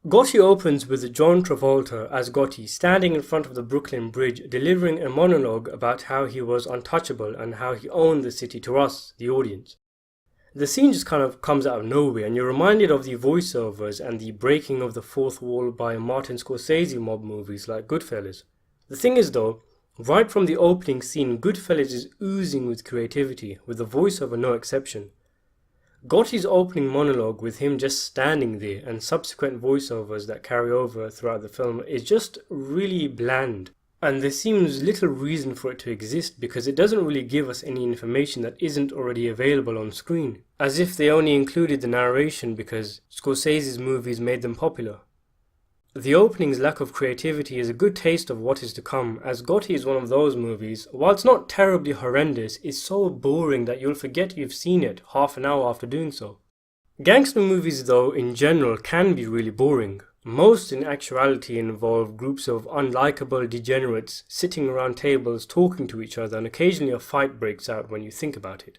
Gotti opens with John Travolta as Gotti standing in front of the Brooklyn Bridge delivering a monologue about how he was untouchable and how he owned the city to us, the audience. The scene just kind of comes out of nowhere and you're reminded of the voiceovers and the breaking of the fourth wall by Martin Scorsese mob movies like Goodfellas. The thing is though, right from the opening scene, Goodfellas is oozing with creativity, with the voiceover no exception. Gotti's opening monologue with him just standing there and subsequent voiceovers that carry over throughout the film is just really bland. And there seems little reason for it to exist because it doesn't really give us any information that isn't already available on screen, as if they only included the narration because Scorsese's movies made them popular. The opening's lack of creativity is a good taste of what is to come, as Gotti is one of those movies, while it's not terribly horrendous, is so boring that you'll forget you've seen it half an hour after doing so. Gangster movies though in general can be really boring. Most in actuality involve groups of unlikable degenerates sitting around tables talking to each other, and occasionally a fight breaks out when you think about it.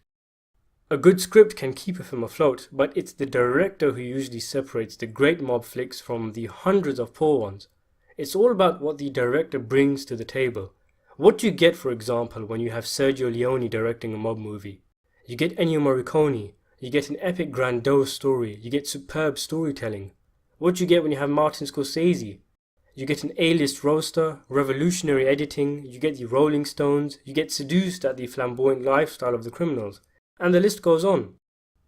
A good script can keep a film afloat, but it's the director who usually separates the great mob flicks from the hundreds of poor ones. It's all about what the director brings to the table. What do you get, for example, when you have Sergio Leone directing a mob movie? You get Ennio Morricone, you get an epic grandiose story, you get superb storytelling. What do you get when you have Martin Scorsese? You get an A-list roaster, revolutionary editing, you get the Rolling Stones, you get seduced at the flamboyant lifestyle of the criminals, and the list goes on.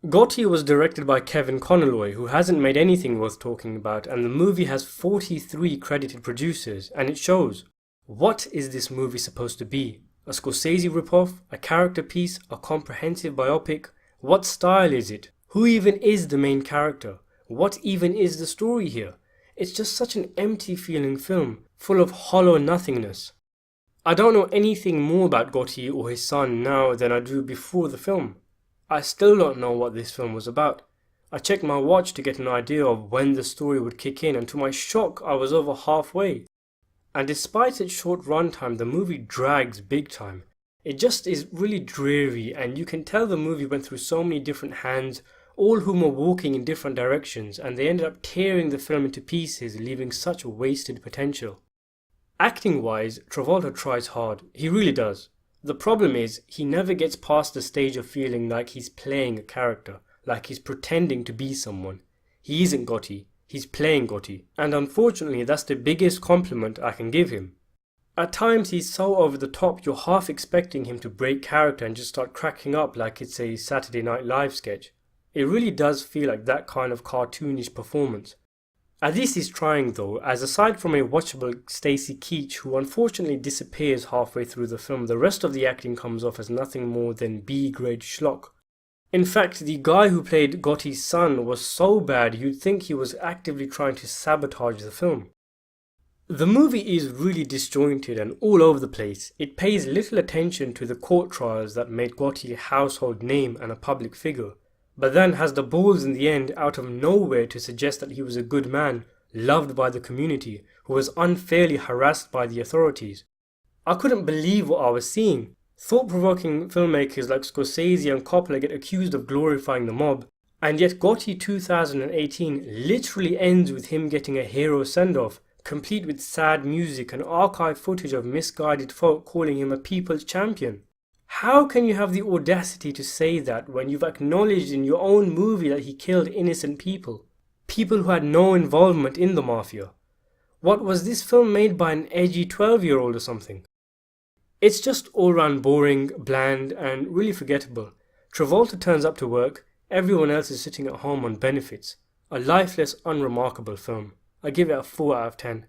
Gotti was directed by Kevin Connolly, who hasn't made anything worth talking about, and the movie has 43 credited producers, and it shows. What is this movie supposed to be? A Scorsese ripoff? A character piece? A comprehensive biopic? What style is it? Who even is the main character? What even is the story here? It's just such an empty feeling film, full of hollow nothingness. I don't know anything more about Gotti or his son now than I do before the film. I still don't know what this film was about. I checked my watch to get an idea of when the story would kick in, and to my shock I was over halfway. And despite its short runtime, the movie drags big time. It just is really dreary, and you can tell the movie went through so many different hands, all whom were walking in different directions, and they ended up tearing the film into pieces, leaving such wasted potential. Acting wise, Travolta tries hard, he really does. The problem is, he never gets past the stage of feeling like he's playing a character, like he's pretending to be someone. He isn't Gotti, he's playing Gotti, and unfortunately that's the biggest compliment I can give him. At times he's so over the top you're half expecting him to break character and just start cracking up like it's a Saturday Night Live sketch. It really does feel like that kind of cartoonish performance. At least he's trying though, as aside from a watchable Stacy Keach who unfortunately disappears halfway through the film, the rest of the acting comes off as nothing more than B-grade schlock. In fact, the guy who played Gotti's son was so bad you'd think he was actively trying to sabotage the film. The movie is really disjointed and all over the place. It pays little attention to the court trials that made Gotti a household name and a public figure, but then has the balls in the end out of nowhere to suggest that he was a good man, loved by the community, who was unfairly harassed by the authorities. I couldn't believe what I was seeing. Thought-provoking filmmakers like Scorsese and Coppola get accused of glorifying the mob, and yet Gotti 2018 literally ends with him getting a hero send-off, complete with sad music and archive footage of misguided folk calling him a people's champion. How can you have the audacity to say that when you've acknowledged in your own movie that he killed innocent people? People who had no involvement in the mafia. What, was this film made by an edgy 12-year-old or something? It's just all round boring, bland and really forgettable. Travolta turns up to work, everyone else is sitting at home on benefits. A lifeless, unremarkable film. I give it a 4 out of 10.